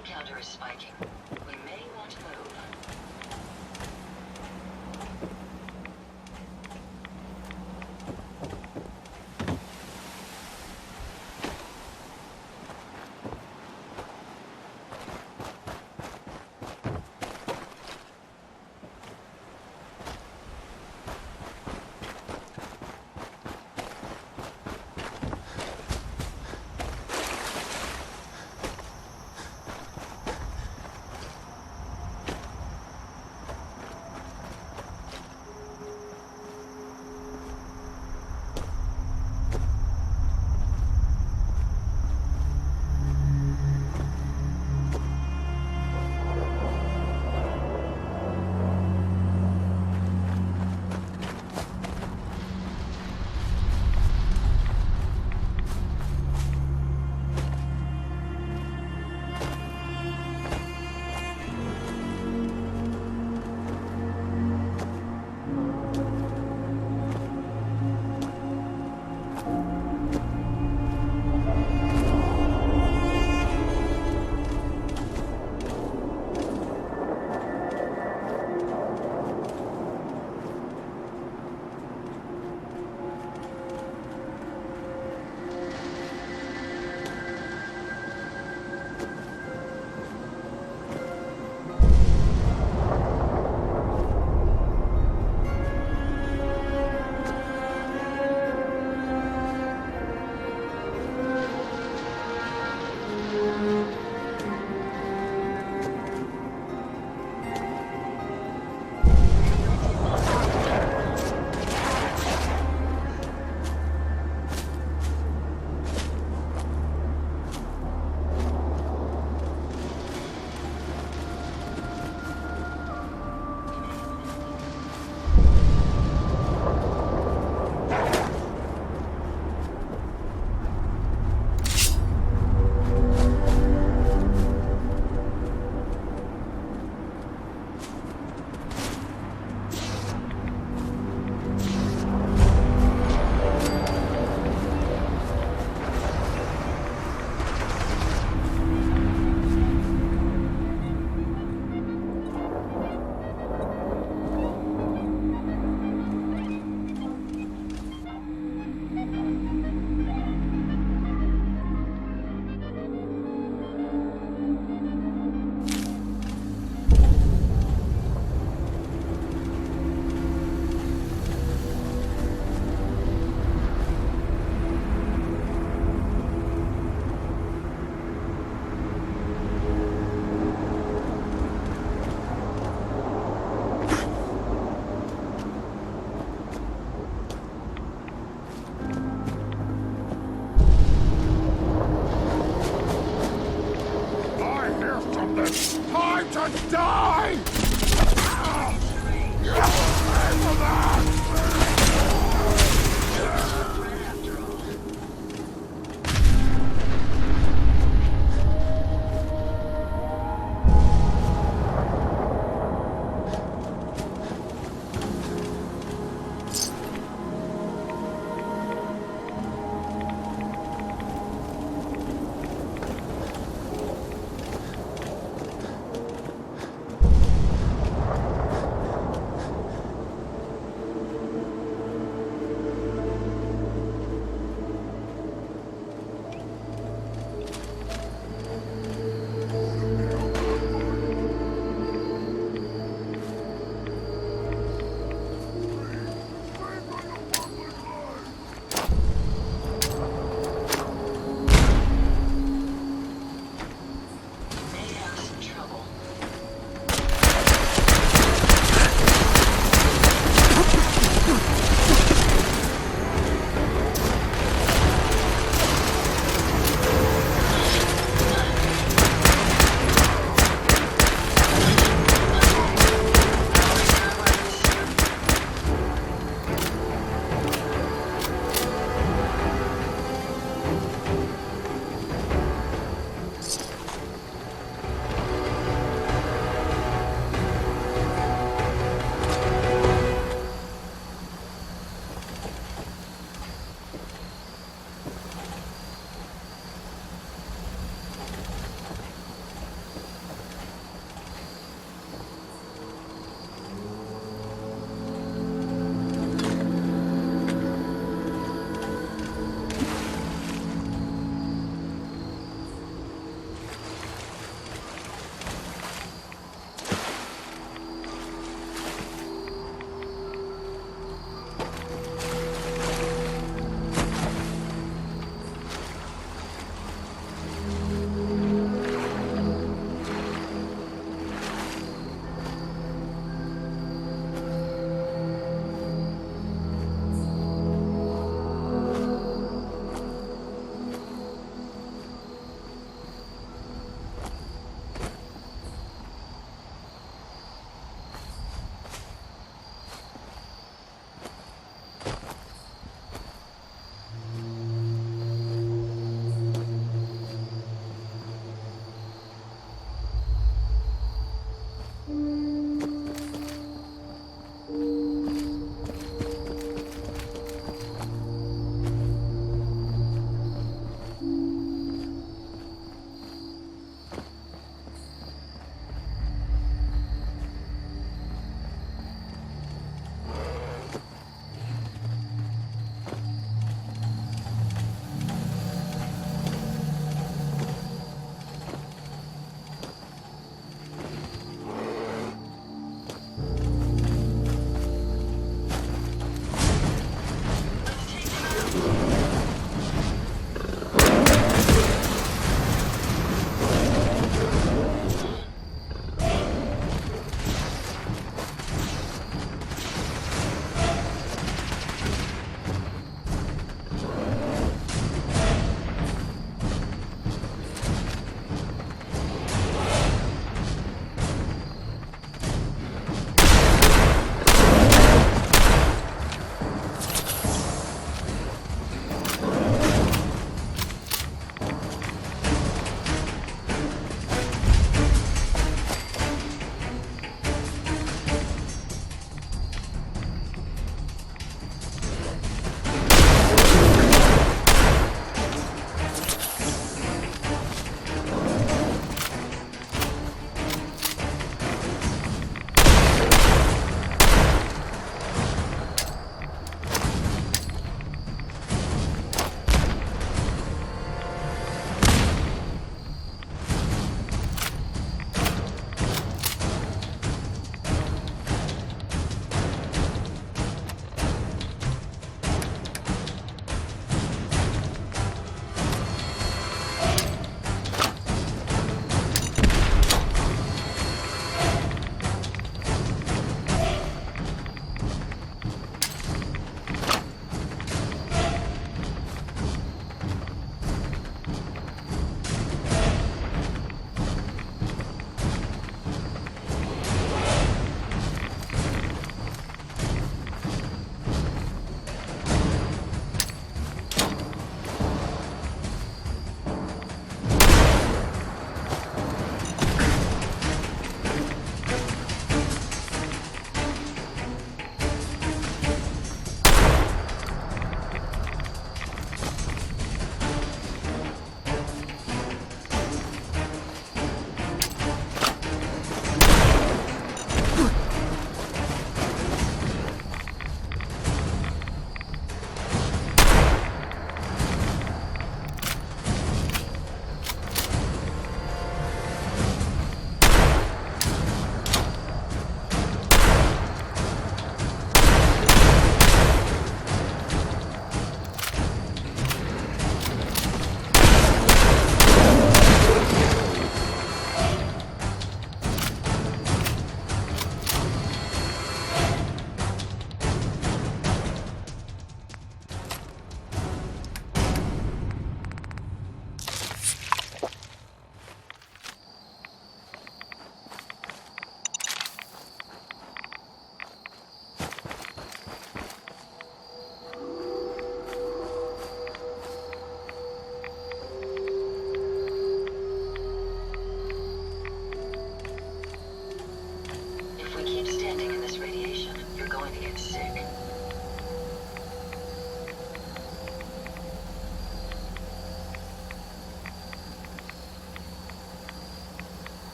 blood counter is spiking. We may want to move.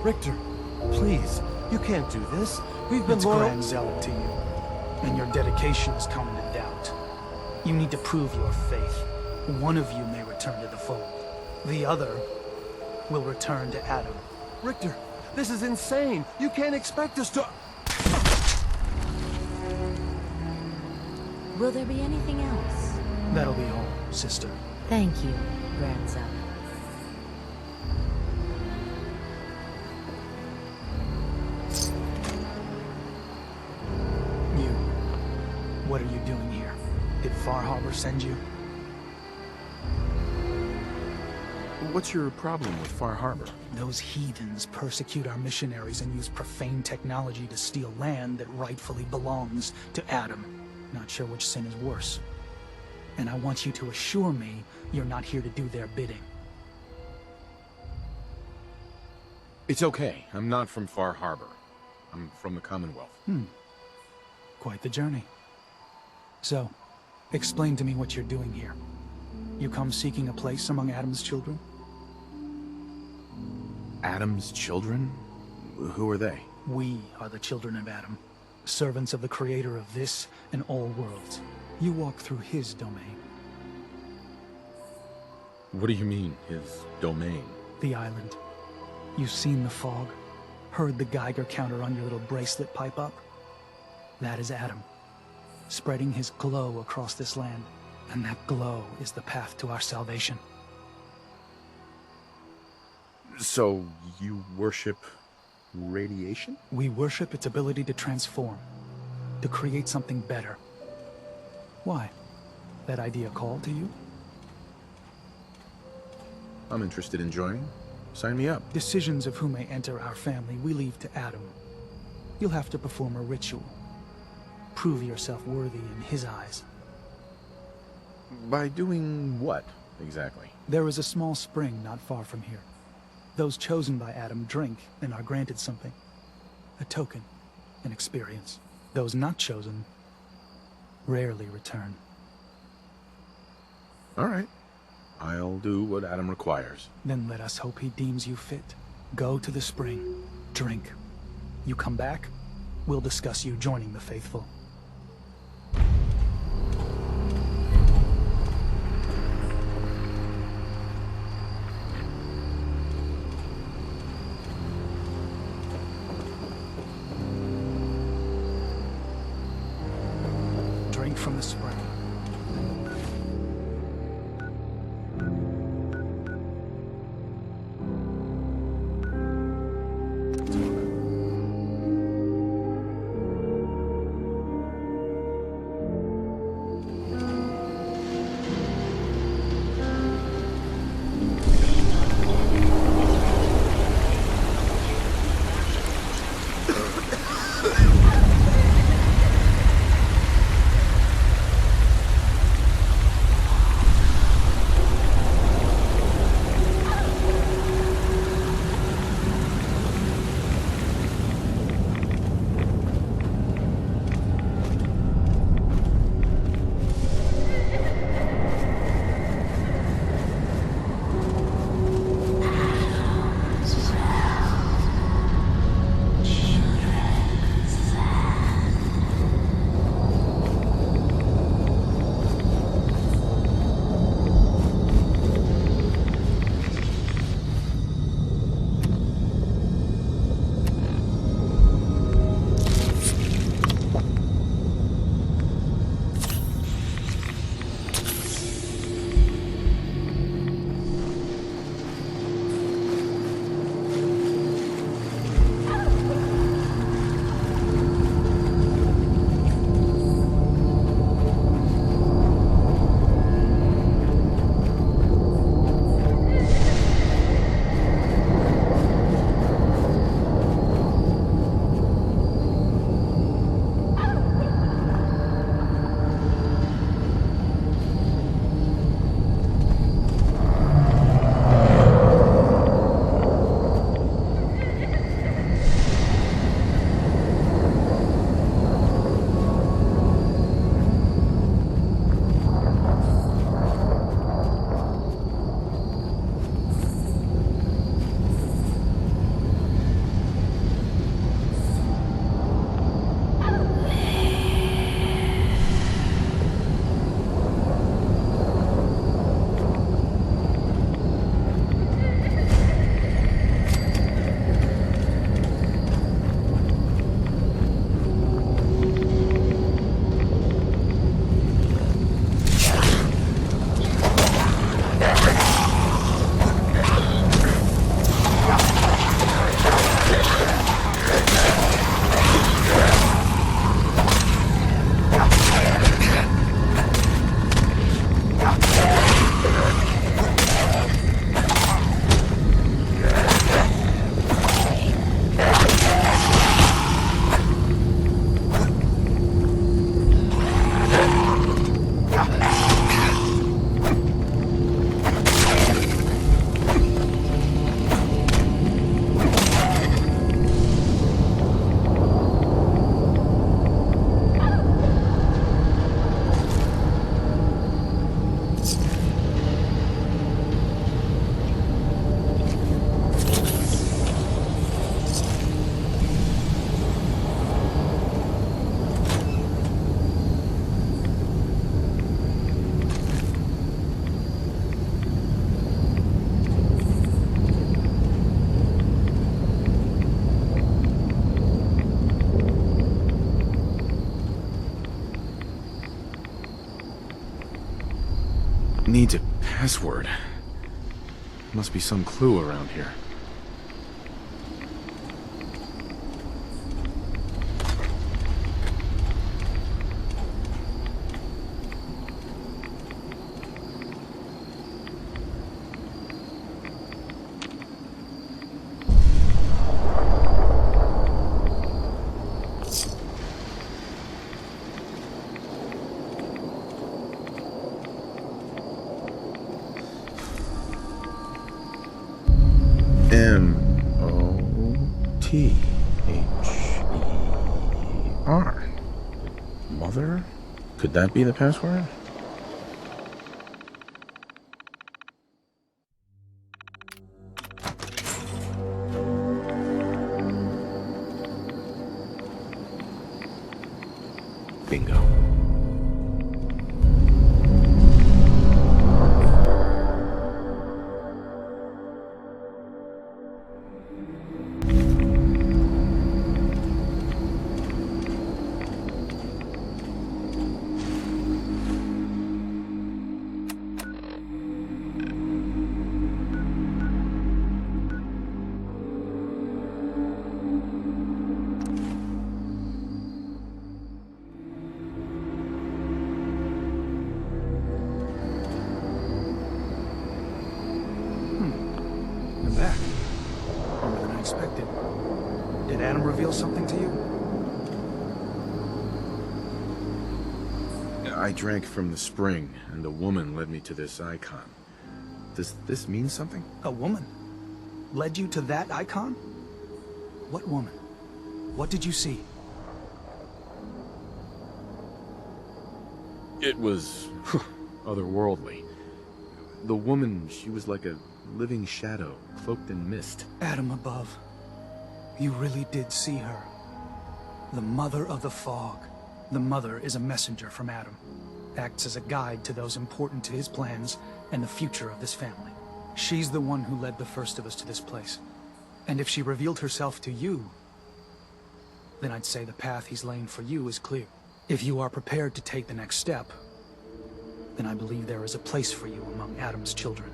Richter, please, you can't do this. We've been It's loyal. grand zealot to you, and your dedication is coming to doubt. You need to prove your faith. One of you may return to the fold. The other will return to Adam. Richter, this is insane. You can't expect us to... Will there be anything else? That'll be all, sister. Thank you, grandson. You. What are you doing here? Did Far Harbor send you? What's your problem with Far Harbor? Those heathens persecute our missionaries and use profane technology to steal land that rightfully belongs to Adam. Not sure which sin is worse. And I want you to assure me you're not here to do their bidding. It's okay. I'm not from Far Harbor. I'm from the Commonwealth. Quite the journey. So, explain to me what you're doing here. You come seeking a place among Adam's children? Adam's children? Who are they? We are the children of Adam, servants of the creator of this and all worlds. You walk through his domain. What do you mean, his domain? The island. You've seen the fog, heard the Geiger counter on your little bracelet pipe up? That is Adam, spreading his glow across this land. And that glow is the path to our salvation. So, you worship radiation? We worship its ability to transform, to create something better. Why? That idea called to you? I'm interested in joining. Sign me up. Decisions of who may enter our family we leave to Adam. You'll have to perform a ritual. Prove yourself worthy in his eyes. By doing what, exactly? There is a small spring not far from here. Those chosen by Adam drink and are granted something. A token, an experience. Those not chosen rarely return. All right. I'll do what Adam requires. Then let us hope he deems you fit. Go to the spring. Drink. You come back, we'll discuss you joining the faithful. Drink from the spring. Needs a password. Must be some clue around here. M-O-T-H-E-R. Mother? Could that be the password? Bingo. Back. Longer than I expected. Did Adam reveal something to you? I drank from the spring, and a woman led me to this icon. Does this mean something? A woman? Led you to that icon? What woman? What did you see? It was otherworldly. The woman, she was like a living shadow, cloaked in mist. Adam above. You really did see her. The Mother of the Fog. The Mother is a messenger from Adam. Acts as a guide to those important to his plans and the future of this family. She's the one who led the first of us to this place. And if she revealed herself to you, then I'd say the path he's laying for you is clear. If you are prepared to take the next step, then I believe there is a place for you among Adam's children.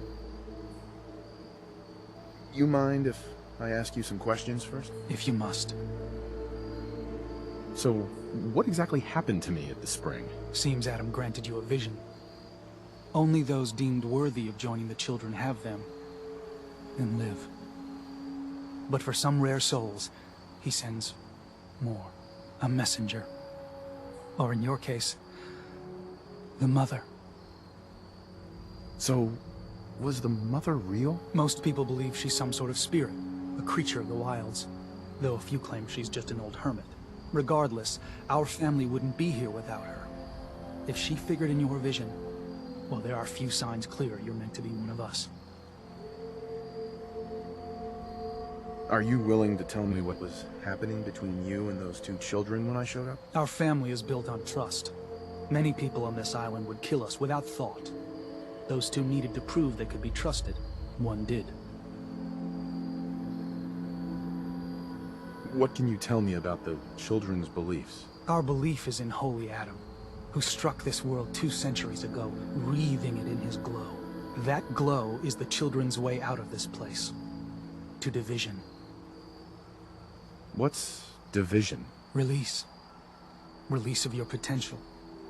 You mind if I ask you some questions first? If you must. So, what exactly happened to me at the spring? Seems Adam granted you a vision. Only those deemed worthy of joining the children have them, and live. But for some rare souls, he sends more. A messenger. Or in your case, the Mother. So, was the Mother real? Most people believe she's some sort of spirit, a creature of the wilds, though a few claim she's just an old hermit. Regardless, our family wouldn't be here without her. If she figured in your vision, well, there are few signs clear you're meant to be one of us. Are you willing to tell me what was happening between you and those two children when I showed up? Our family is built on trust. Many people on this island would kill us without thought. Those two needed to prove they could be trusted. One did. What can you tell me about the children's beliefs? Our belief is in Holy Adam, who struck this world 2 centuries ago, wreathing it in his glow. That glow is the children's way out of this place. To division. What's division? Release. Release of your potential.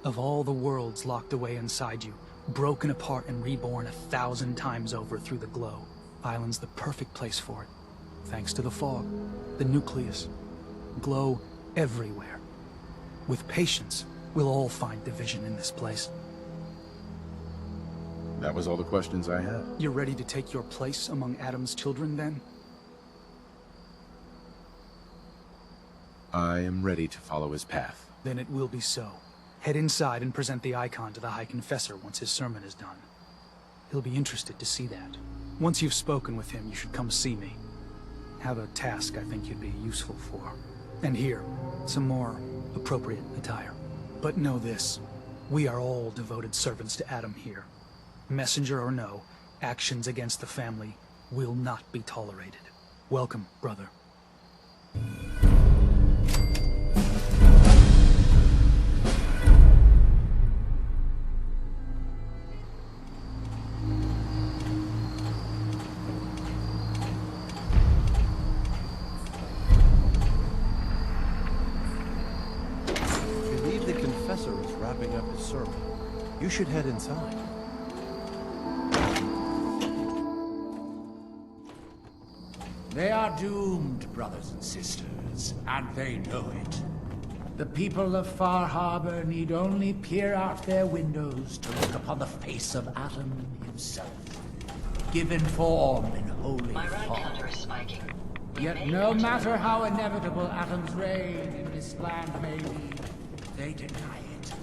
Of all the worlds locked away inside you, broken apart and reborn 1,000 times over through the glow. Island's the perfect place for it. Thanks to the fog, the nucleus. Glow everywhere. With patience, we'll all find division in this place. That was all the questions I had. You're ready to take your place among Adam's children, then? I am ready to follow his path. Then it will be so. Head inside and present the icon to the High Confessor once his sermon is done. He'll be interested to see that. Once you've spoken with him, you should come see me. Have a task I think you'd be useful for. And here, some more appropriate attire. But know this, we are all devoted servants to Adam here. Messenger or no, actions against the family will not be tolerated. Welcome, brother. circle. You should head inside. They are doomed, brothers and sisters, and they know it. The people of Far Harbor need only peer out their windows to look upon the face of Adam himself, given form in holy My ride fog. counter is spiking. We Yet may no want to matter move. how inevitable Adam's reign in this land may be, they deny it.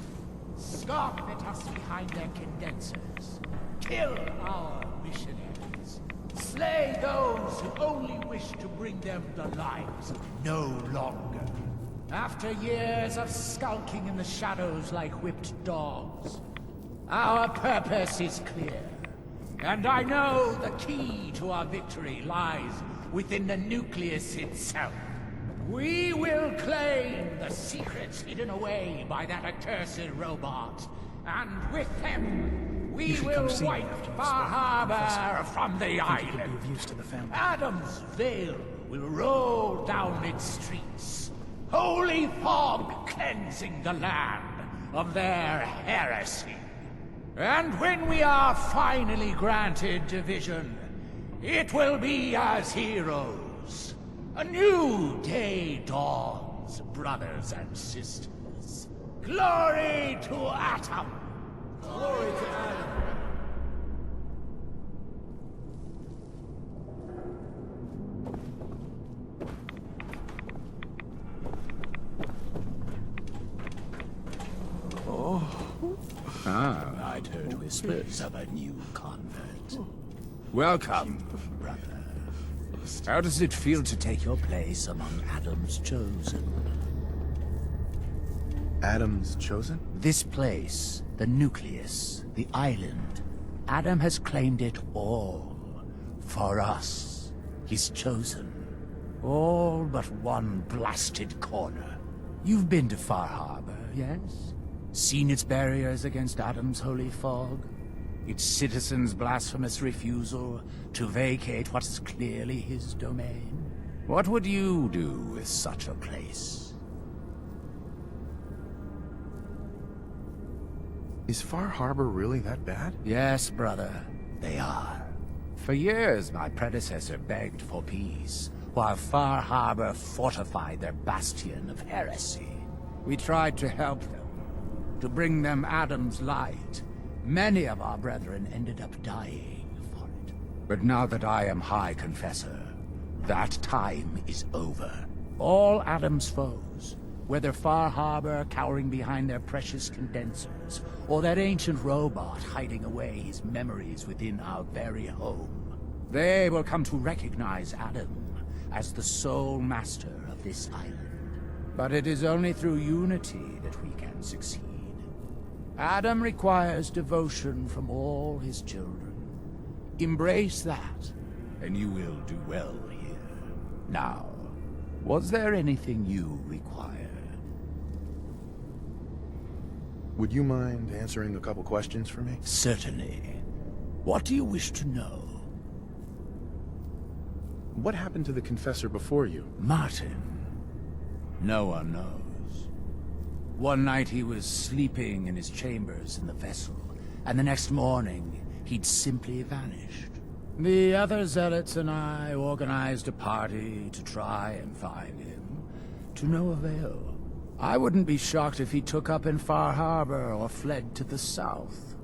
Scoff at us behind their condensers. Kill our missionaries. Slay those who only wish to bring them the lives no longer. After years of skulking in the shadows like whipped dogs, our purpose is clear. And I know the key to our victory lies within the nucleus itself. We will claim the secrets hidden away by that accursed robot, and with them, You we should will come see me wipe after you've Far spoken, Harbor Professor. from the I think it could be island. of use to the family. Adam's veil will roll down its streets. Holy fog cleansing the land of their heresy. And when we are finally granted division, it will be as heroes. A new day dawns, brothers and sisters. Glory to Atom! Glory to Adam! I'd heard whispers of a new convert. Welcome, brother. How does it feel to take your place among Adam's chosen? Adam's chosen? This place, the nucleus, the island, Adam has claimed it all. For us, his chosen. All but one blasted corner. You've been to Far Harbor, yes? Seen its barriers against Adam's holy fog? Its citizens' blasphemous refusal to vacate what is clearly his domain? What would you do with such a place? Is Far Harbor really that bad? Yes, brother, they are. For years, my predecessor begged for peace, while Far Harbor fortified their bastion of heresy. We tried to help them, to bring them Adam's light. Many of our brethren ended up dying for it. But now that I am High Confessor, that time is over. All Adam's foes, whether Far Harbor cowering behind their precious condensers, or that ancient robot hiding away his memories within our very home, they will come to recognize Adam as the sole master of this island. But it is only through unity that we can succeed. Adam requires devotion from all his children. Embrace that, and you will do well here. Now, was there anything you required? Would you mind answering a couple questions for me? Certainly. What do you wish to know? What happened to the Confessor before you? Martin. No one knows. One night he was sleeping in his chambers in the vessel, and the next morning he'd simply vanished. The other zealots and I organized a party to try and find him, to no avail. I wouldn't be shocked if he took up in Far Harbor or fled to the south.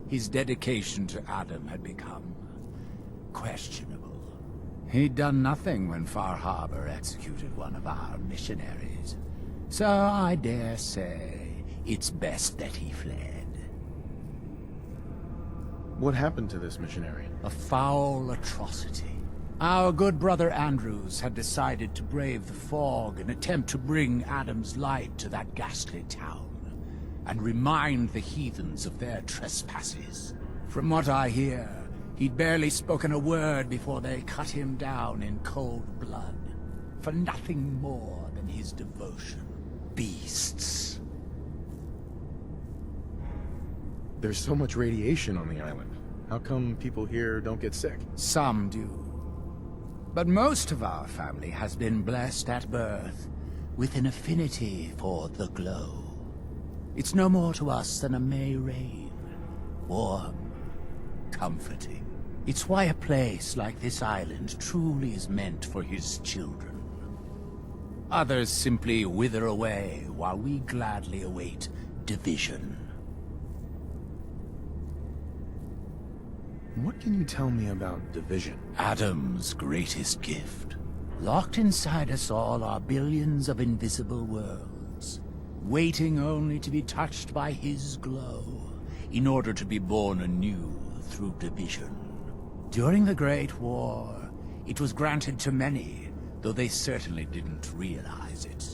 His dedication to Adam had become questionable. He'd done nothing when Far Harbor executed one of our missionaries. So I dare say it's best that he fled. What happened to this missionary? A foul atrocity. Our good brother Andrews had decided to brave the fog and attempt to bring Adam's light to that ghastly town, and remind the heathens of their trespasses. From what I hear, he'd barely spoken a word before they cut him down in cold blood, for nothing more than his devotion. Beasts. There's so much radiation on the island. How come people here don't get sick? Some do. But most of our family has been blessed at birth with an affinity for the glow. It's no more to us than a May rain. Warm, comforting. It's why a place like this island truly is meant for his children. Others simply wither away while we gladly await division. What can you tell me about division? Adam's greatest gift. Locked inside us all are billions of invisible worlds, waiting only to be touched by his glow, in order to be born anew through division. During the Great War, it was granted to many, though they certainly didn't realize it.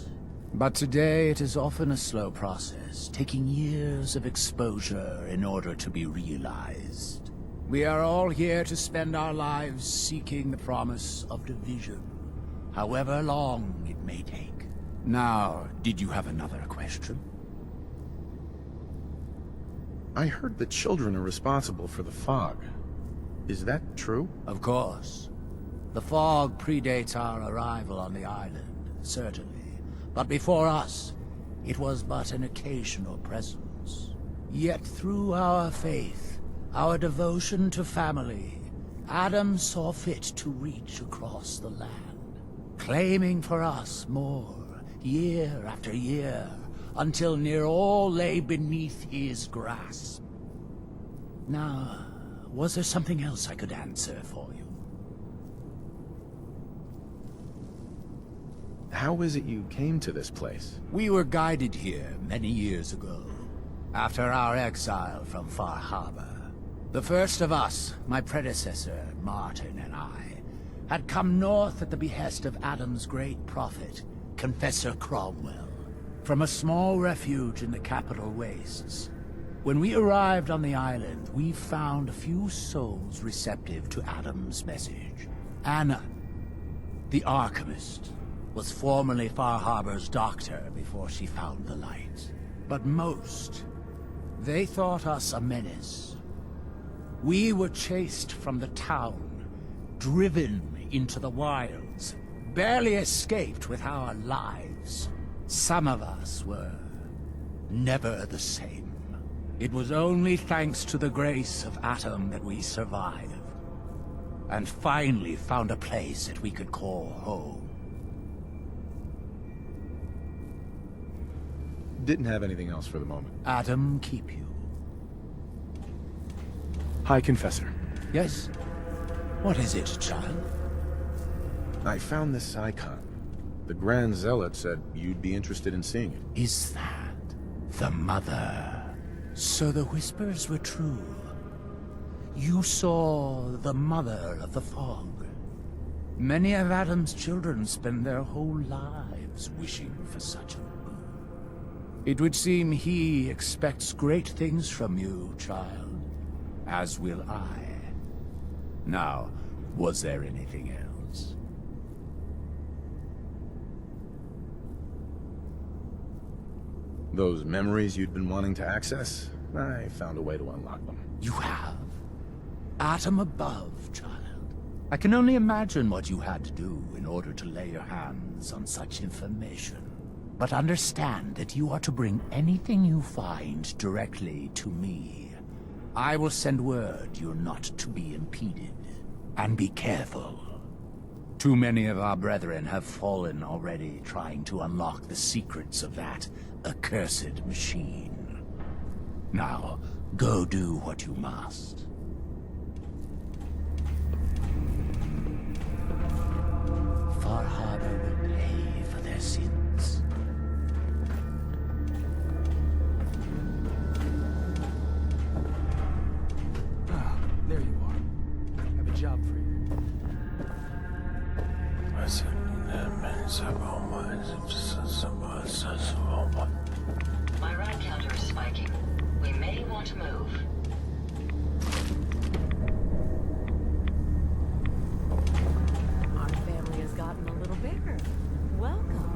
But today it is often a slow process, taking years of exposure in order to be realized. We are all here to spend our lives seeking the promise of division, however long it may take. Now, did you have another question? I heard that children are responsible for the fog. Is that true? Of course. The fog predates our arrival on the island, certainly. But before us, it was but an occasional presence. Yet through our faith, our devotion to family, Adam saw fit to reach across the land, claiming for us more, year after year, until near all lay beneath his grasp. Now, was there something else I could answer for you? How is it you came to this place? We were guided here many years ago, after our exile from Far Harbor. The first of us, my predecessor, Martin, and I, had come north at the behest of Adam's great prophet, Confessor Cromwell, from a small refuge in the capital wastes. When we arrived on the island, we found a few souls receptive to Adam's message. Anna, the Alchemist, was formerly Far Harbor's doctor before she found the light. But most, they thought us a menace. We were chased from the town, driven into the wilds, barely escaped with our lives. Some of us were never the same. It was only thanks to the grace of Adam that we survived, and finally found a place that we could call home. Didn't have anything else for the moment. Adam keep you. Hi, Confessor. Yes? What is it, child? I found this icon. The Grand Zealot said you'd be interested in seeing it. Is that the Mother? So the whispers were true. You saw the Mother of the Fog. Many of Adam's children spend their whole lives wishing for such a boon. It would seem he expects great things from you, child, as will I. Now, was there anything else? Those memories you'd been wanting to access? I found a way to unlock them. You have? Atom above, child. I can only imagine what you had to do in order to lay your hands on such information. But understand that you are to bring anything you find directly to me. I will send word you're not to be impeded. And be careful. Too many of our brethren have fallen already trying to unlock the secrets of that accursed machine. Now, go do what you must. Far Harbor will pay for their sins. Ah, there you are. I have a job for you. My rad counter is spiking. We may want to move. Our family has gotten a little bigger. Welcome.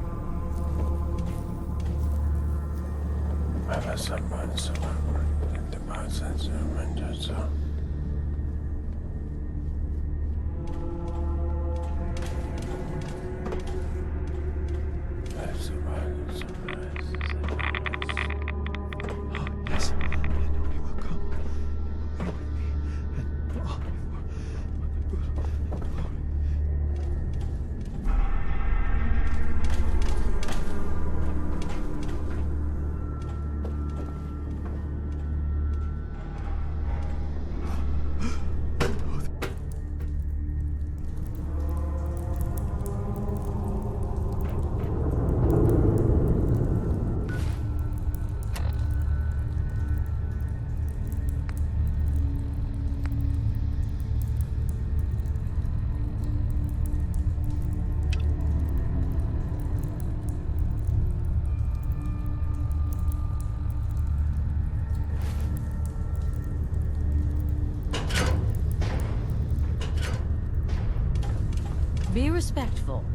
Be respectful.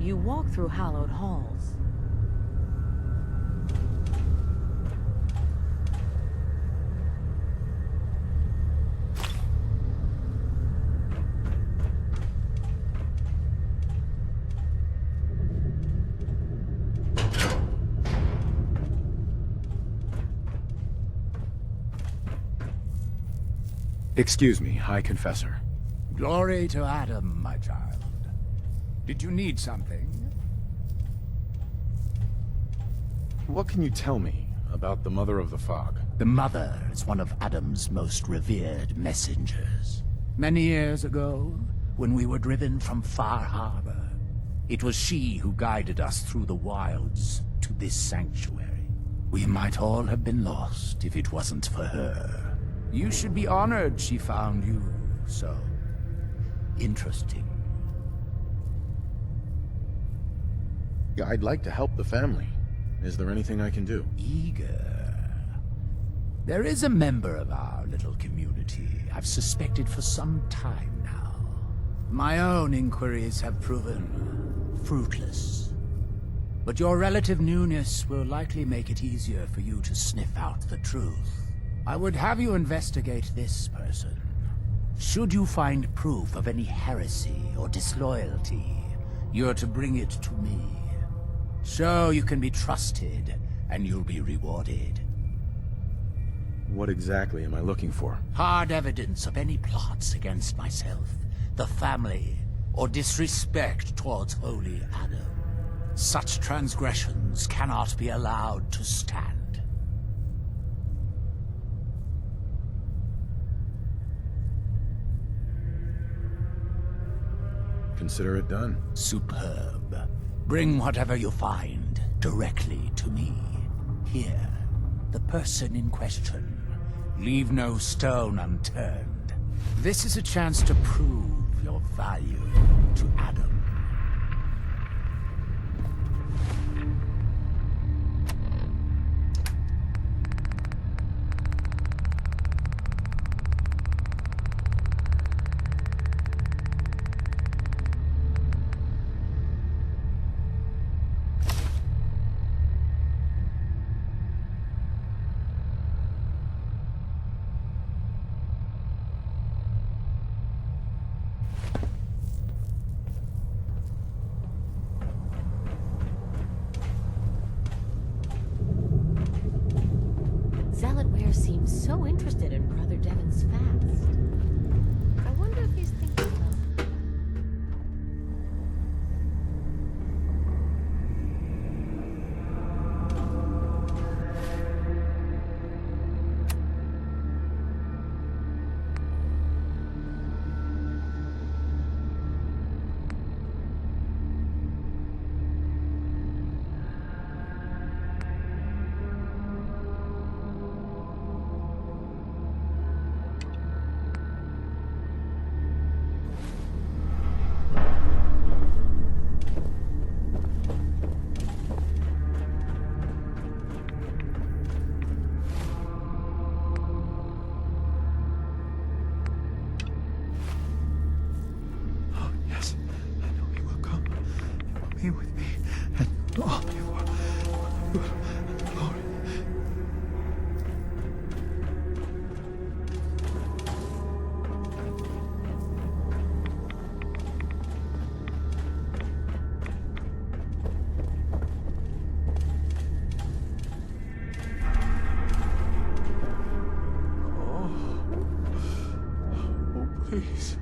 You walk through hallowed halls. Excuse me, High Confessor. Glory to Adam, my child. Did you need something? What can you tell me about the Mother of the Fog? The Mother is one of Adam's most revered messengers. Many years ago, when we were driven from Far Harbor, it was she who guided us through the wilds to this sanctuary. We might all have been lost if it wasn't for her. You should be honored she found you so interesting. Yeah, I'd like to help the family. Is there anything I can do? Eager. There is a member of our little community I've suspected for some time now. My own inquiries have proven fruitless. But your relative newness will likely make it easier for you to sniff out the truth. I would have you investigate this person. Should you find proof of any heresy or disloyalty, you're to bring it to me. Show you can be trusted, and you'll be rewarded. What exactly am I looking for? Hard evidence of any plots against myself, the family, or disrespect towards Holy Adam. Such transgressions cannot be allowed to stand. Consider it done. Superb. Bring whatever you find directly to me. Here, the person in question. Leave no stone unturned. This is a chance to prove your value to Adam. Zealotware seems so interested in Brother Devon's fast. I wonder if he's thinking of... Yes, I know he will come. He will be with me, and all your glory. Oh, please.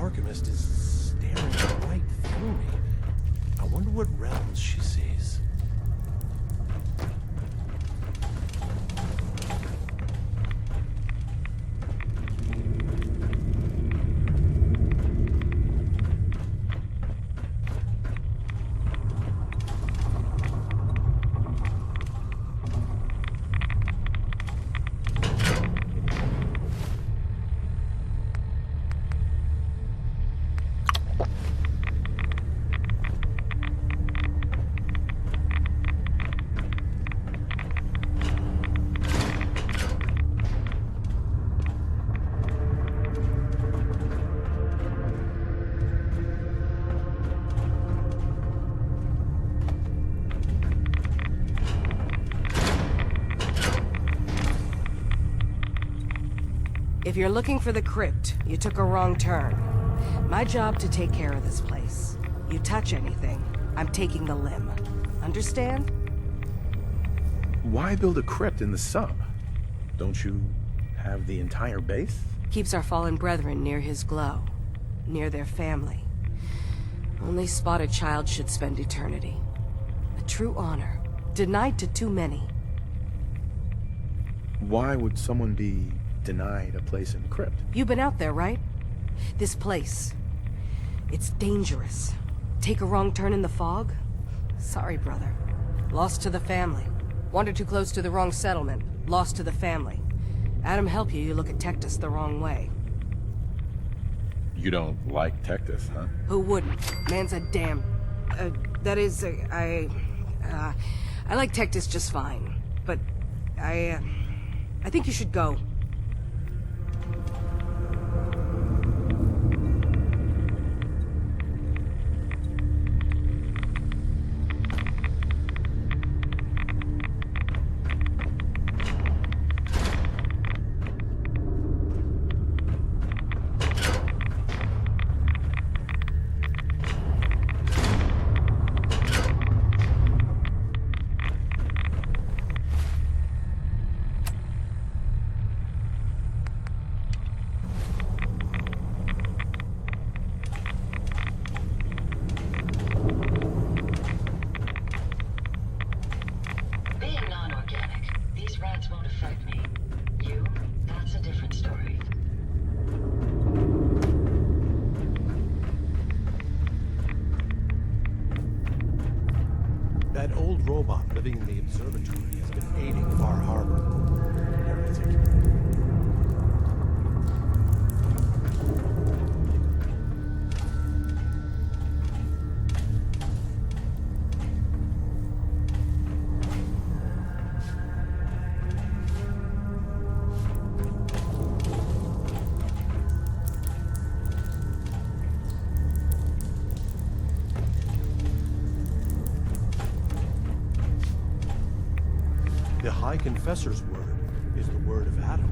Archivist is staring right through me. I wonder what realms she sees. If you're looking for the crypt, you took a wrong turn. My job to take care of this place. You touch anything, I'm taking the limb. Understand? Why build a crypt in the sub? Don't you have the entire base? Keeps our fallen brethren near his glow. Near their family. Only spotted child should spend eternity. A true honor. Denied to too many. Why would someone be denied a place in the crypt? You've been out there, right? This place. It's dangerous. Take a wrong turn in the fog? Sorry, brother. Lost to the family. Wandered too close to the wrong settlement. Lost to the family. Adam help you, you look at Tectus the wrong way. You don't like Tectus, huh? Who wouldn't? Man's a damn... that is, I like Tectus just fine. But, I think you should go. Being non-organic, these rats won't affect me. You, that's a different story. That old robot living in the observatory has been aiding Far Harbor. Heretic. The High Confessor's word is the word of Adam.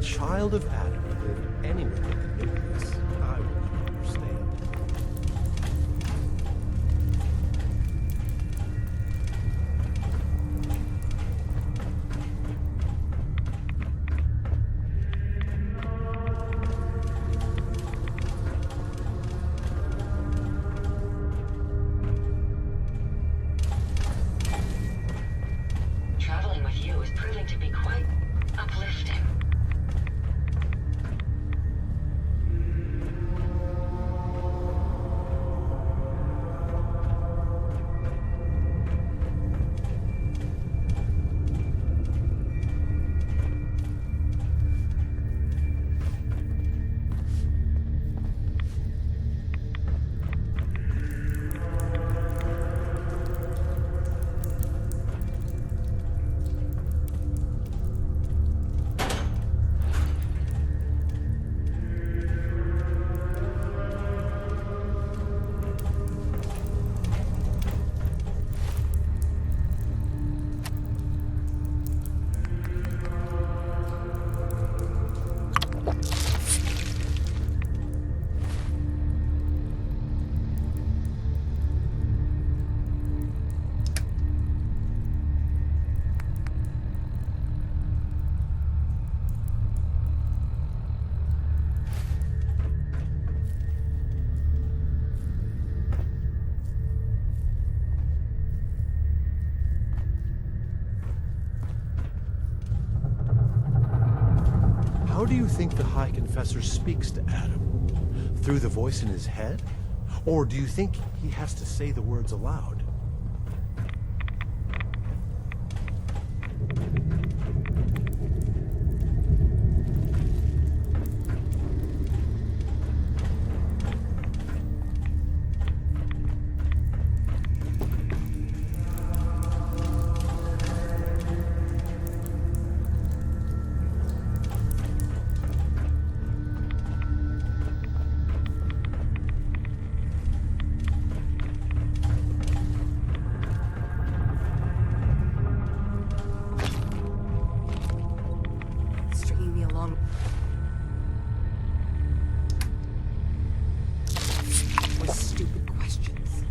child of Adam lived anywhere but the nucleus, I would never understand. Traveling with you is proving to be quite uplifting. How do you think the High Confessor speaks to Adam? Through the voice in his head? Or do you think he has to say the words aloud? Stringing me along with stupid questions.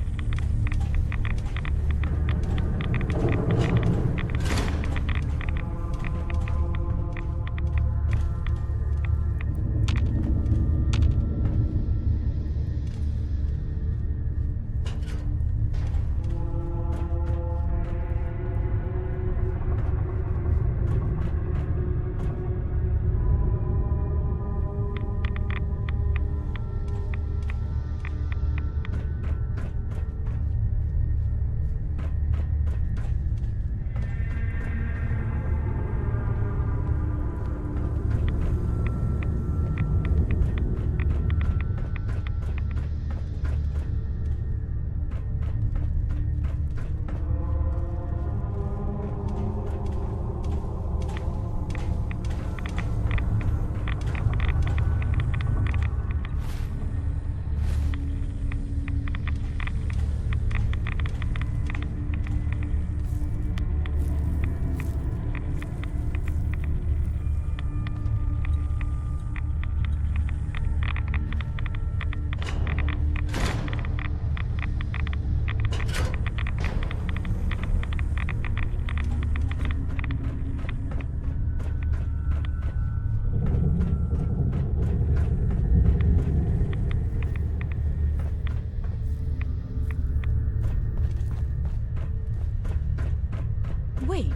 Wait,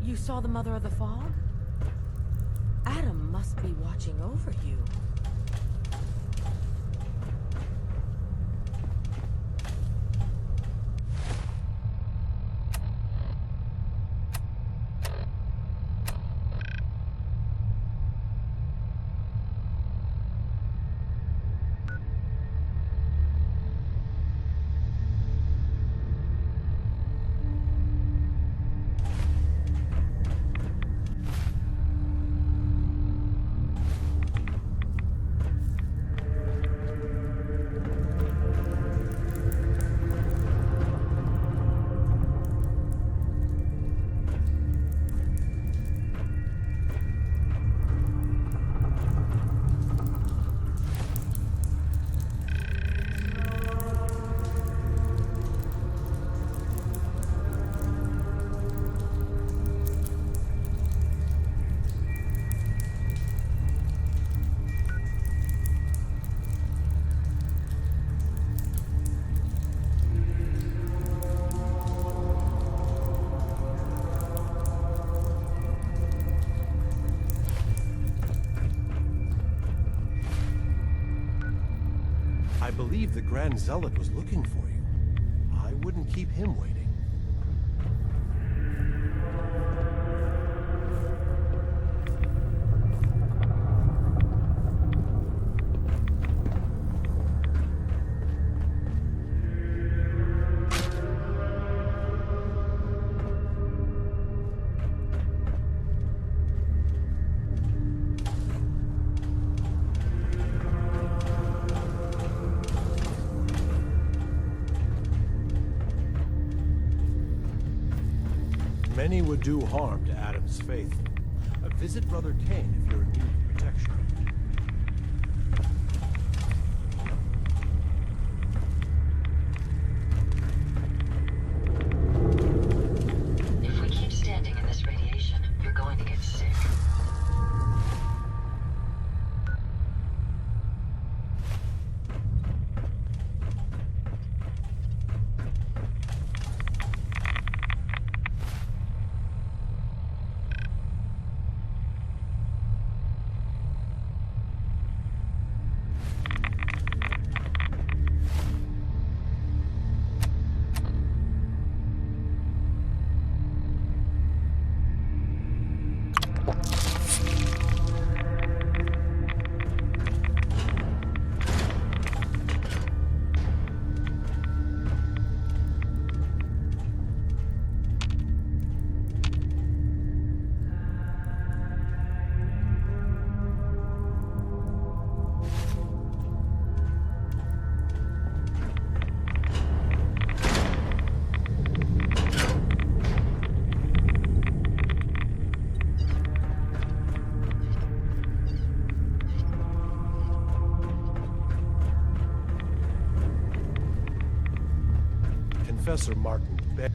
you saw the Mother of the Fog? Adam must be watching over you. believe the Grand Zealot was looking for you. I wouldn't keep him waiting. Many would do harm to Adam's faith. Visit Brother Kane if you're in need of protection. If we keep standing in this radiation, you're going to get sick. Professor Martin begged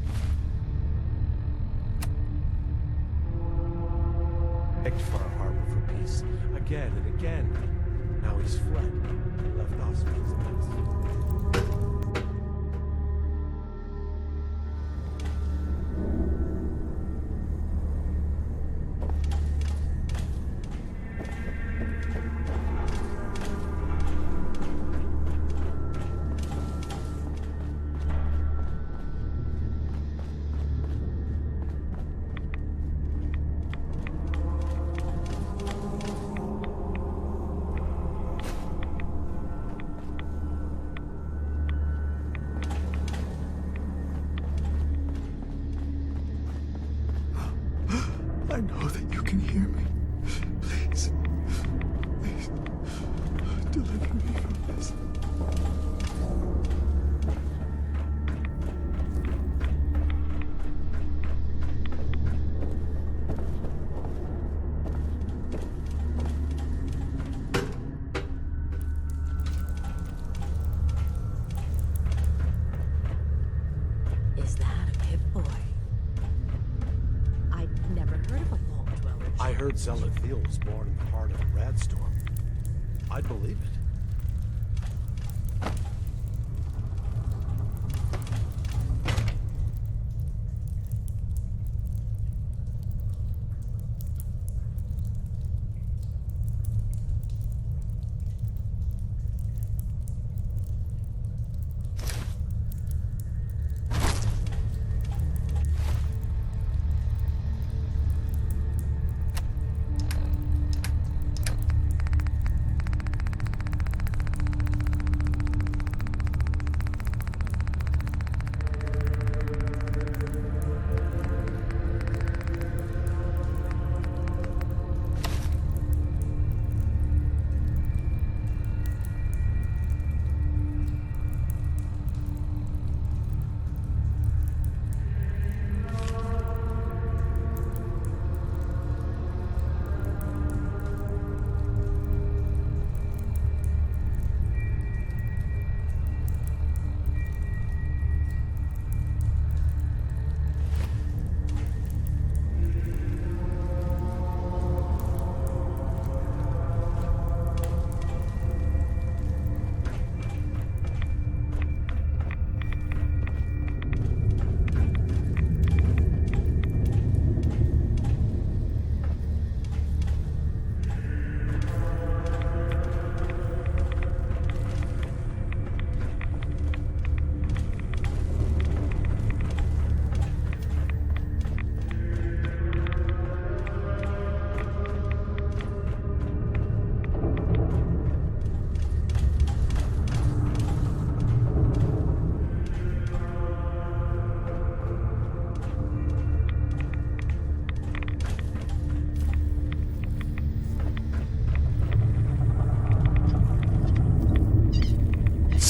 Far Harbor for peace again and again. Now he's fled, left us with his mess. I know that you can hear me. Please. Please. Deliver me from this. Is that a Pip-Boy? I'd never heard of a vault dweller. I heard Zealot Thiel was born in the heart of a radstorm. I'd believe it.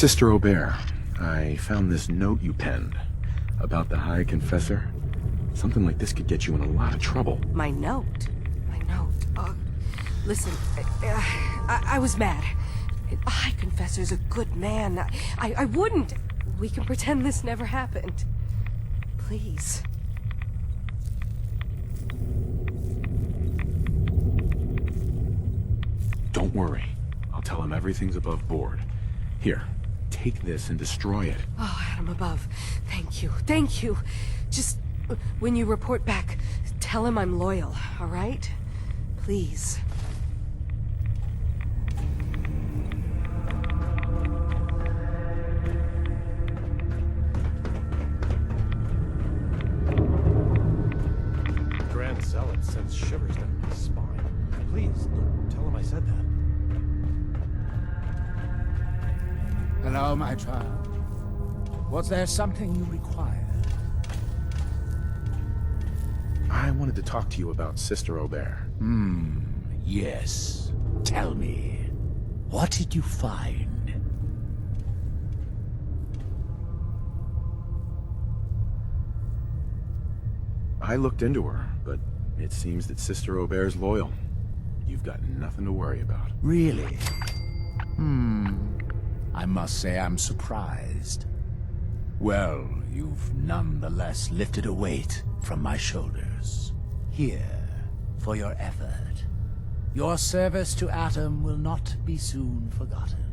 Sister Aubert, I found this note you penned about the High Confessor. Something like this could get you in a lot of trouble. My note? My note? Listen, I was mad. The High Confessor's a good man. I wouldn't. We can pretend this never happened. Please. Don't worry. I'll tell him everything's above board. Here, take this and destroy it. Oh, Adam above. Thank you. Thank you. Just, when you report back, tell him I'm loyal, all right? Please. Grand Zealot sends shivers down my spine. Please, don't tell him I said that. Hello, my child. Was there something you required? I wanted to talk to you about Sister Aubert. Yes. Tell me, what did you find? I looked into her, but it seems that Sister Aubert's loyal. You've got nothing to worry about. Really? I must say I'm surprised. Well, you've nonetheless lifted a weight from my shoulders. Here, for your effort. Your service to Atom will not be soon forgotten.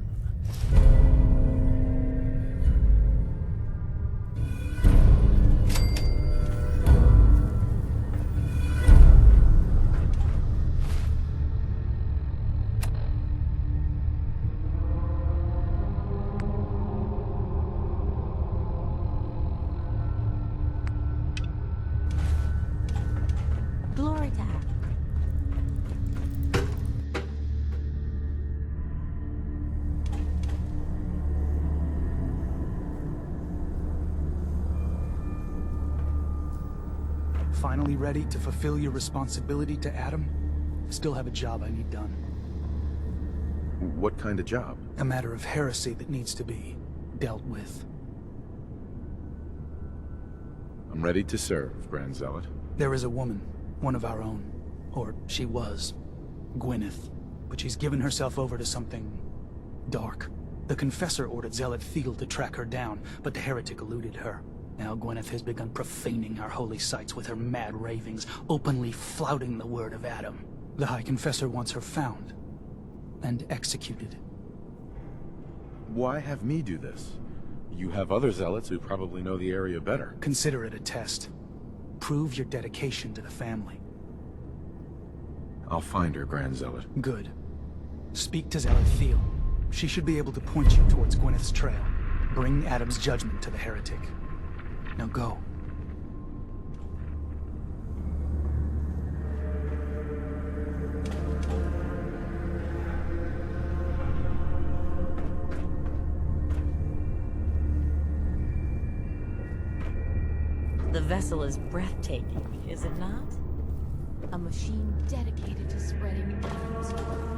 Glory to Adam. Finally ready to fulfill your responsibility to Adam? Still have a job I need done. What kind of job? A matter of heresy that needs to be dealt with. I'm ready to serve, Grand Zealot. There is a woman, one of our own. Or she was. Gwyneth. But she's given herself over to something dark. The Confessor ordered Zealot Thiel to track her down, but the heretic eluded her. Now Gwyneth has begun profaning our holy sites with her mad ravings, openly flouting the word of Adam. The High Confessor wants her found and executed. Why have me do this? You have other zealots who probably know the area better. Consider it a test. Prove your dedication to the family. I'll find her, Grand Zealot. Good. Speak to Zealot Thiel. She should be able to point you towards Gwyneth's trail. Bring Adam's judgment to the heretic. Now go. The vessel is breathtaking, is it not? A machine dedicated to spreading Adam's word.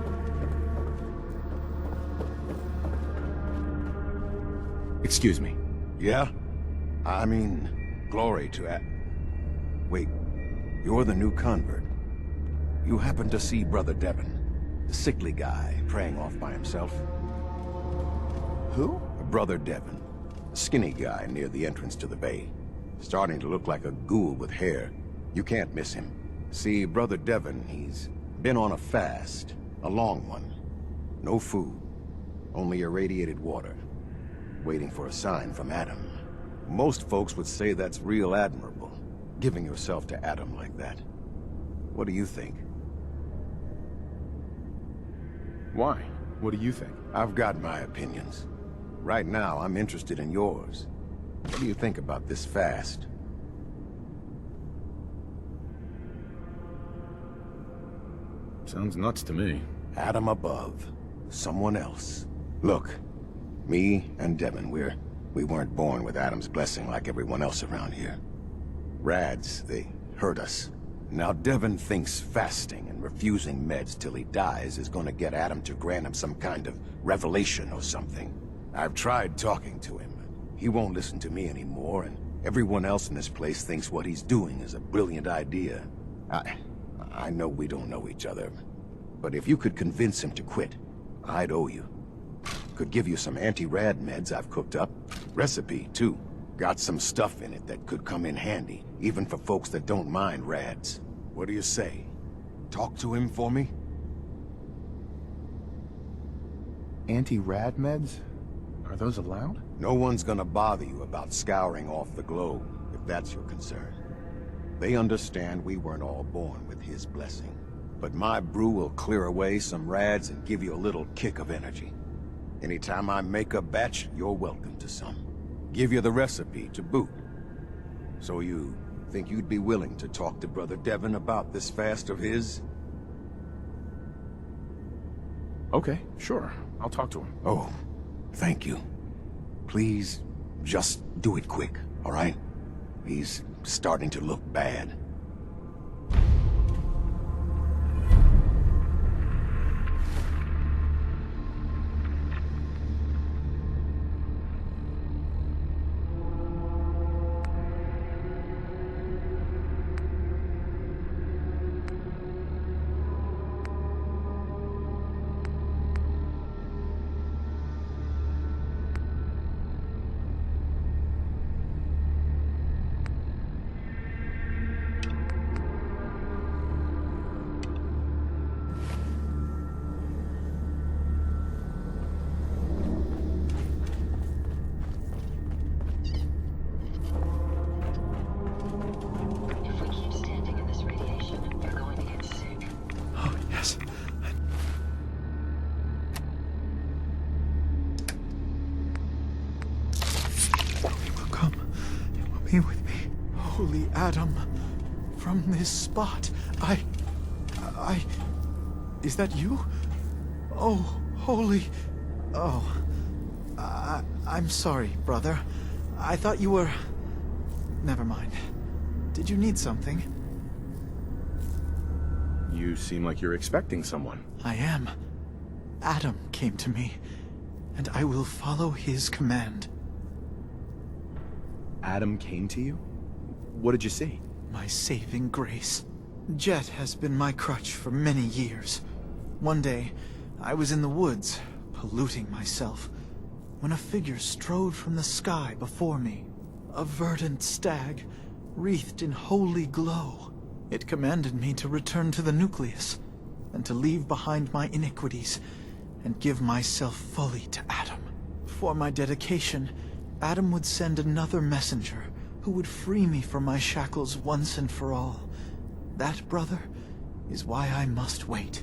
Excuse me. Yeah? I mean, glory to Wait, you're the new convert. You happen to see Brother Devon, the sickly guy praying off by himself? Who? Brother Devon, a skinny guy near the entrance to the bay. Starting to look like a ghoul with hair. You can't miss him. See, Brother Devon, he's been on a fast, a long one. No food, only irradiated water, waiting for a sign from Adam. Most folks would say that's real admirable, giving yourself to Adam like that. What do you think? Why? What do you think? I've got my opinions. Right now, I'm interested in yours. What do you think about this fast? Sounds nuts to me. Adam above. Someone else. Look, me and Devon, we weren't born with Adam's blessing like everyone else around here. Rads, they hurt us. Now Devon thinks fasting and refusing meds till he dies is gonna get Adam to grant him some kind of revelation or something. I've tried talking to him. He won't listen to me anymore, and everyone else in this place thinks what he's doing is a brilliant idea. I know we don't know each other, but if you could convince him to quit, I'd owe you. Could give you some anti-rad meds I've cooked up. Recipe, too. Got some stuff in it that could come in handy, even for folks that don't mind rads. What do you say? Talk to him for me? Anti-rad meds? Are those allowed? No one's gonna bother you about scouring off the globe, if that's your concern. They understand we weren't all born with his blessing. But my brew will clear away some rads and give you a little kick of energy. Anytime I make a batch, you're welcome to some. Give you the recipe to boot. So you think you'd be willing to talk to Brother Devon about this fast of his? Okay, sure. I'll talk to him. Oh, thank you. Please, just do it quick, all right? He's starting to look bad. If we keep standing in this radiation, we're going to get sick. Oh, yes. He will come. He will be with me. Holy Adam, from this spot, Is that you? Oh, holy... Oh. I'm sorry, brother. I thought you were... Never mind. Did you need something? You seem like you're expecting someone. I am. Adam came to me, and I will follow his command. Adam came to you? What did you see? My saving grace. Jet has been my crutch for many years. One day, I was in the woods, polluting myself, when a figure strode from the sky before me. A verdant stag, wreathed in holy glow. It commanded me to return to the nucleus, and to leave behind my iniquities, and give myself fully to Adam. For my dedication, Adam would send another messenger, who would free me from my shackles once and for all. That, brother, is why I must wait.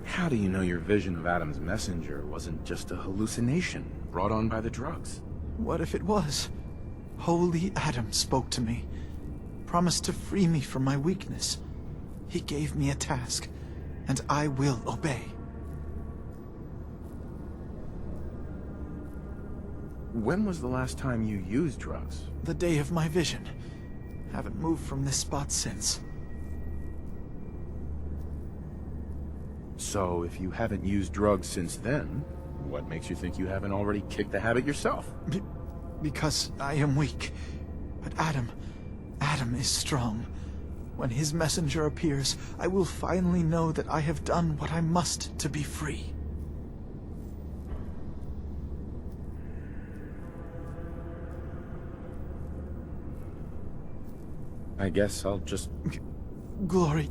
How do you know your vision of Adam's messenger wasn't just a hallucination brought on by the drugs? What if it was? Holy Adam spoke to me, promised to free me from my weakness. He gave me a task, and I will obey. When was the last time you used drugs? The day of my vision. Haven't moved from this spot since. So, if you haven't used drugs since then, what makes you think you haven't already kicked the habit yourself? Because I am weak. But Adam is strong. When his messenger appears, I will finally know that I have done what I must to be free. I guess I'll just... Glory.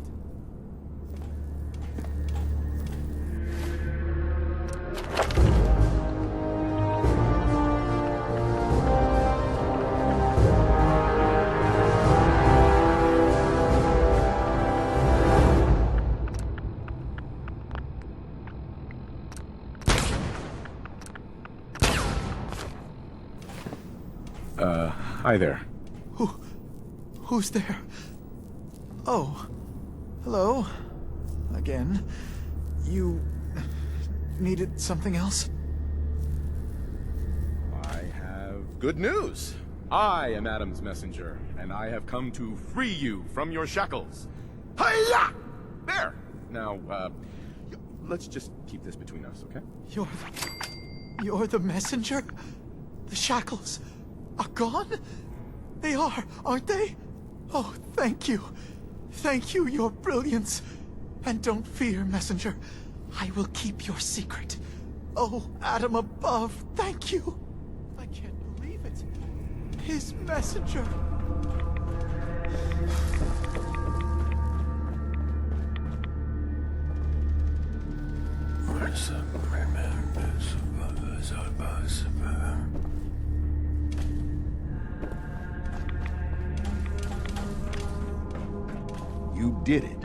Hi there. Who's there? Oh, hello. Again. You needed something else? I have good news. I am Adam's messenger, and I have come to free you from your shackles. Hiya! There! Now, let's just keep this between us, okay? You're the messenger? The shackles are gone? They are, aren't they? Oh, thank you. Thank you, your brilliance. And don't fear, messenger. I will keep your secret. Oh, Adam above, thank you. I can't believe it. His messenger. You did it.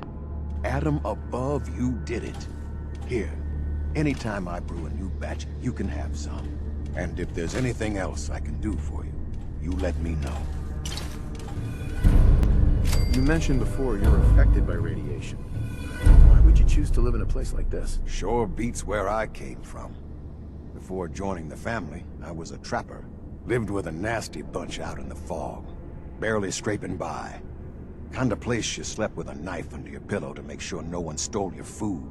Adam above, you did it. Here, anytime I brew a new batch, you can have some. And if there's anything else I can do for you, you let me know. You mentioned before you're affected by radiation. Why would you choose to live in a place like this? Sure beats where I came from. Before joining the family, I was a trapper. Lived with a nasty bunch out in the fog. Barely scraping by. Kind of place you slept with a knife under your pillow to make sure no one stole your food.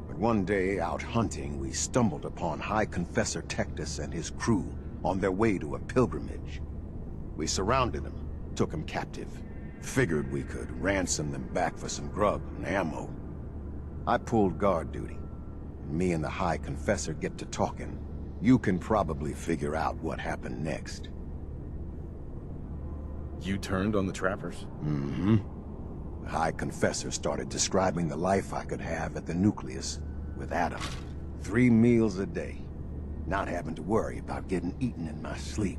But one day, out hunting, we stumbled upon High Confessor Tectus and his crew on their way to a pilgrimage. We surrounded them, took them captive. Figured we could ransom them back for some grub and ammo. I pulled guard duty. Me and the High Confessor get to talking. You can probably figure out what happened next. You turned on the trappers? Mm-hmm. The High Confessor started describing the life I could have at the NUCLEUS with Adam. 3 meals a day. Not having to worry about getting eaten in my sleep.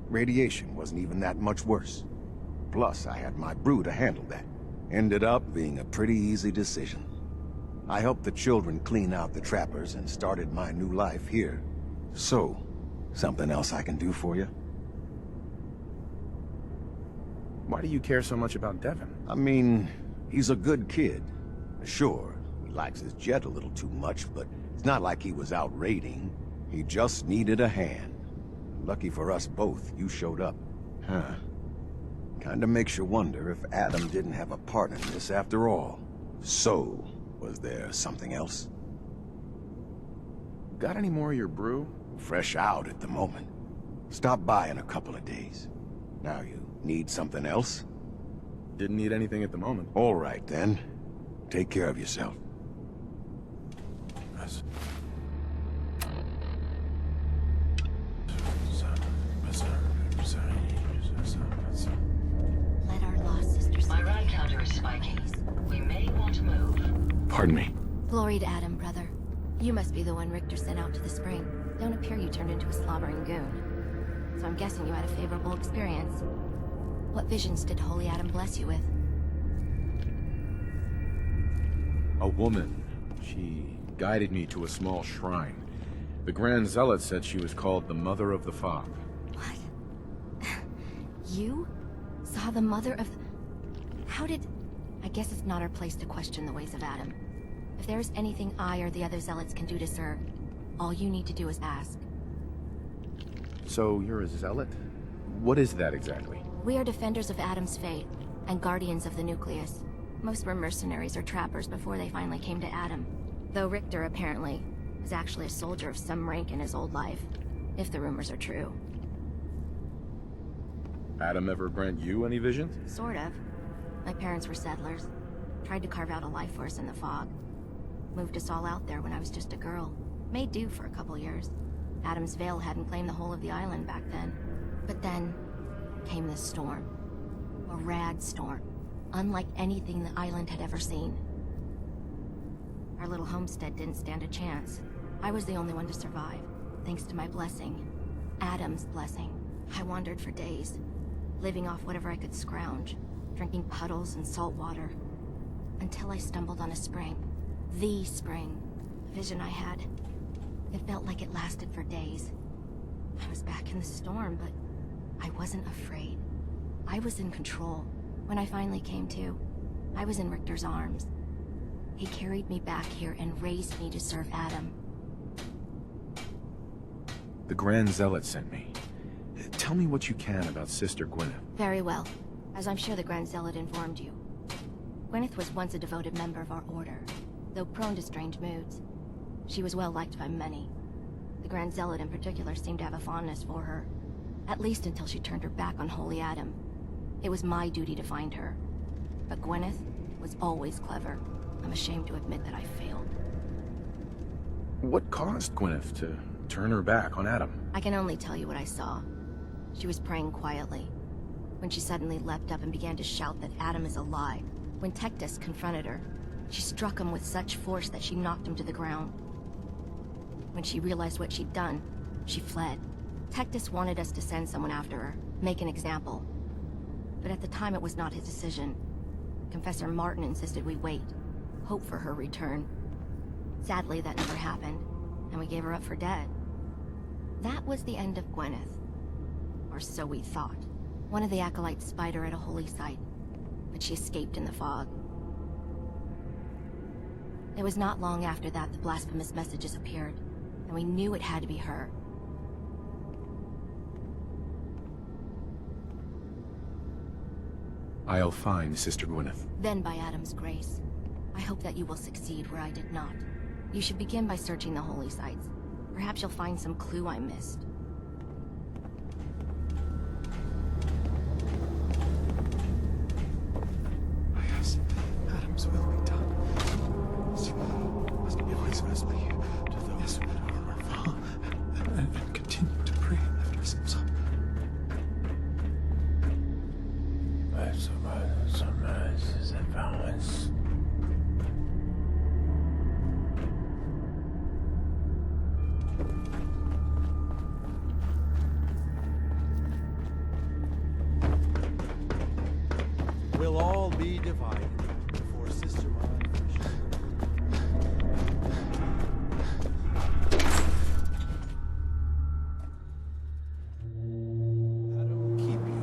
Radiation wasn't even that much worse. Plus, I had my brew to handle that. Ended up being a pretty easy decision. I helped the children clean out the trappers and started my new life here. So, something else I can do for you? Why do you care so much about Devin? I mean, he's a good kid. Sure, he likes his jet a little too much, but it's not like he was out raiding. He just needed a hand. Lucky for us both, you showed up. Huh. Kinda makes you wonder if Adam didn't have a part in this after all. So, was there something else? Got any more of your brew? Fresh out at the moment. Stop by in a couple of days. Now you need something else? Didn't need anything at the moment. All right, then. Take care of yourself. Let our lost sisters... My rad counter is spiking. We may want to move. Pardon me. Glory to Adam, brother. You must be the one Richter sent out to the spring. Don't appear you turned into a slobbering goon. So I'm guessing you had a favorable experience. What visions did Holy Adam bless you with? A woman. She guided me to a small shrine. The Grand Zealot said she was called the Mother of the Fog. What? You saw the mother of... How did... I guess it's not our place to question the ways of Adam. If there's anything I or the other Zealots can do to serve, all you need to do is ask. So you're a Zealot? What is that exactly? We are defenders of Adam's faith, and guardians of the NUCLEUS. Most were mercenaries or trappers before they finally came to Adam. Though Richter, apparently, was actually a soldier of some rank in his old life, if the rumors are true. Adam ever grant you any visions? Sort of. My parents were settlers. Tried to carve out a life for us in the fog. Moved us all out there when I was just a girl. Made do for a couple years. Adam's Veil hadn't claimed the whole of the island back then. But then came this storm. A rad storm. Unlike anything the island had ever seen. Our little homestead didn't stand a chance. I was the only one to survive, thanks to my blessing. Adam's blessing. I wandered for days, living off whatever I could scrounge, drinking puddles and salt water, until I stumbled on a spring. The spring. A vision I had. It felt like it lasted for days. I was back in the storm, but I wasn't afraid. I was in control. When I finally came to, I was in Richter's arms. He carried me back here and raised me to serve Adam. The Grand Zealot sent me. Tell me what you can about Sister Gwyneth. Very well, as I'm sure the Grand Zealot informed you. Gwyneth was once a devoted member of our order. Though prone to strange moods, she was well liked by many. The Grand Zealot in particular seemed to have a fondness for her, at least until she turned her back on Holy Adam. It was my duty to find her, but Gwyneth was always clever. I'm ashamed to admit that I failed. What caused Gwyneth to turn her back on Adam? I can only tell you what I saw. She was praying quietly, when she suddenly leapt up and began to shout that Adam is a lie. When Tectus confronted her, she struck him with such force that she knocked him to the ground. When she realized what she'd done, she fled. Tectus wanted us to send someone after her, make an example. But at the time it was not his decision. Confessor Martin insisted we wait, hope for her return. Sadly, that never happened, and we gave her up for dead. That was the end of Gwyneth. Or so we thought. One of the acolytes spied her at a holy site, but she escaped in the fog. It was not long after that the blasphemous messages appeared, and we knew it had to be her. I'll find Sister Gwyneth. Then by Adam's grace, I hope that you will succeed where I did not. You should begin by searching the holy sites. Perhaps you'll find some clue I missed. Yes, Adam's will be done. Must be always best be to those who are far, and continue to pray and lift ourselves up. We'll all be divided before Sister Mine. Adam keep you.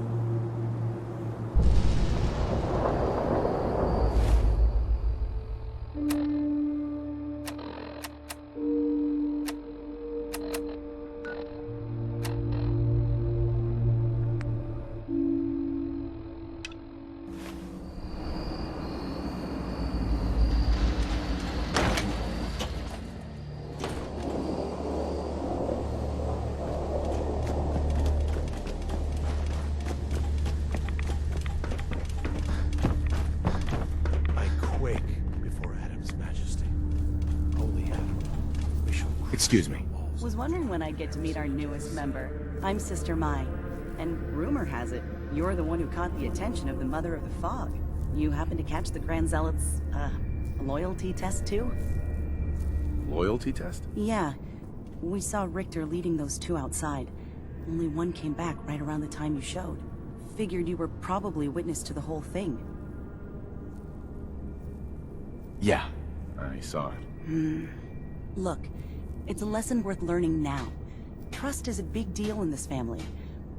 Excuse me. Was wondering when I'd get to meet our newest member. I'm Sister Mai, and rumor has it, you're the one who caught the attention of the Mother of the Fog. You happen to catch the Grand Zealot's, loyalty test too? Loyalty test? Yeah. We saw Richter leading those two outside. Only one came back right around the time you showed. Figured you were probably witness to the whole thing. Yeah, I saw it. Look, it's a lesson worth learning now. Trust is a big deal in this family.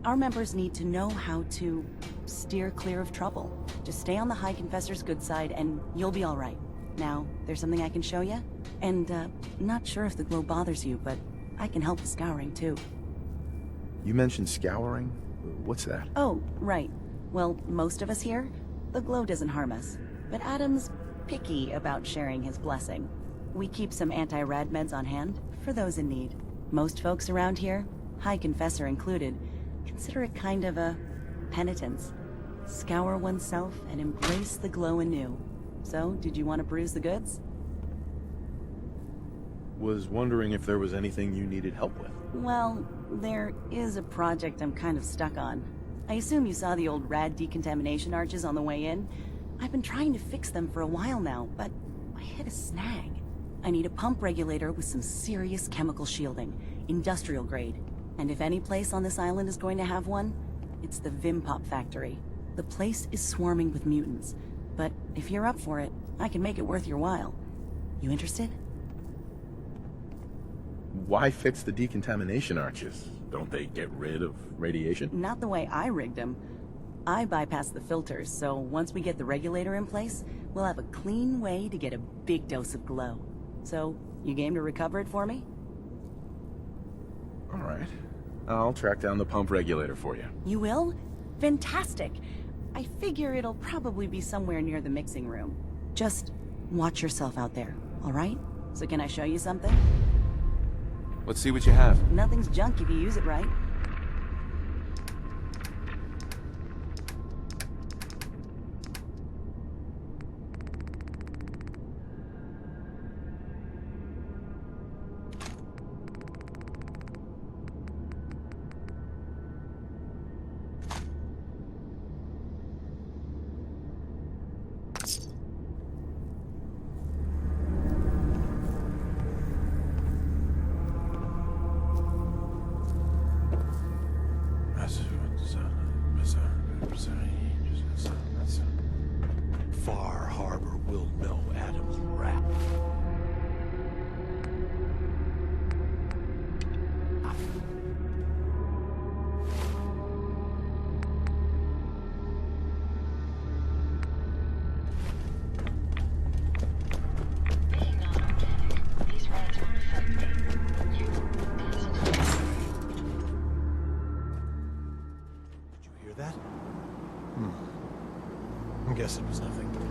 Our members need to know how to steer clear of trouble. Just stay on the High Confessor's good side and you'll be all right. Now, there's something I can show you? And, not sure if the glow bothers you, but I can help with scouring too. You mentioned scouring? What's that? Oh, right. Well, most of us here, the glow doesn't harm us. But Adam's picky about sharing his blessing. We keep some anti-rad meds on hand for those in need. Most folks around here, High Confessor included, consider it kind of a penitence. Scour oneself and embrace the glow anew. So, did you want to bruise the goods? Was wondering if there was anything you needed help with. Well, there is a project I'm kind of stuck on. I assume you saw the old rad decontamination arches on the way in. I've been trying to fix them for a while now, but I hit a snag. I need a pump regulator with some serious chemical shielding, industrial grade. And if any place on this island is going to have one, it's the Vimpop factory. The place is swarming with mutants, but if you're up for it, I can make it worth your while. You interested? Why fix the decontamination arches? Don't they get rid of radiation? Not the way I rigged them. I bypassed the filters, so once we get the regulator in place, we'll have a clean way to get a big dose of glow. So, you game to recover it for me? All right. I'll track down the pump regulator for you. You will? Fantastic! I figure it'll probably be somewhere near the mixing room. Just watch yourself out there. All right? So can I show you something? Let's see what you have. Nothing's junk if you use it right. Far Harbor will know Adam's rap. Being non-organic, these rats won't affect me. You, that's a difference. Did you hear that? I guess it was nothing.